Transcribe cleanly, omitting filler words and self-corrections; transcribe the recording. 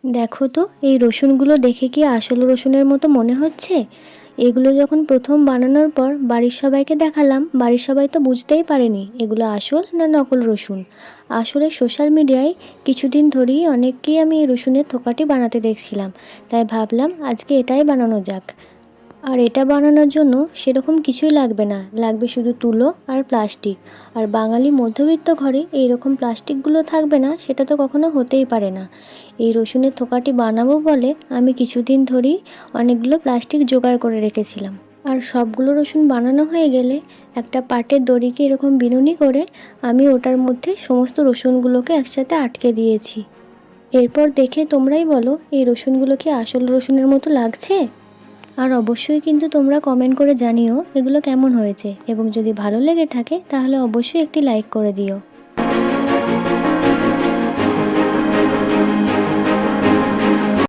দেখো তো এই রসুনগুলো দেখে কি আসল রসুনের মতো মনে হচ্ছে? এগুলো যখন প্রথম বানানোর পর বাড়ির সবাইকে দেখালাম, বাড়ির সবাই তো বুঝতেই পারেনি এগুলো আসল না নকল রসুন। আসলে সোশ্যাল মিডিয়ায় কিছুদিন ধরেই অনেককেই আমি এই রসুনের থোকাটি বানাতে দেখছিলাম, তাই ভাবলাম আজকে এটাই বানানো যাক। আর এটা বানানোর জন্য সেরকম কিছুই লাগবে না, লাগবে শুধু তুলো আর প্লাস্টিক। আর বাঙালি মধ্যবিত্ত ঘরে এই রকম প্লাস্টিকগুলো থাকবে না সেটা তো কখনো হতেই পারে না। এই রসুনের থোকাটি বানাবো বলে আমি কিছুদিন ধরেই অনেকগুলো প্লাস্টিক জোগাড় করে রেখেছিলাম। আর সবগুলো রসুন বানানো হয়ে গেলে একটা পাটের দড়িকে এরকম বিনুনি করে আমি ওটার মধ্যে সমস্ত রসুনগুলোকে একসাথে আটকে দিয়েছি। এরপর দেখে তোমরাই বলো এই রসুনগুলো কি আসল রসুনের মতো লাগছে? আর অবশ্যই কিন্তু তোমরা কমেন্ট করে জানিও এগুলো কেমন হয়েছে, এবং যদি ভালো লেগে থাকে তাহলে অবশ্যই একটি লাইক করে দিও।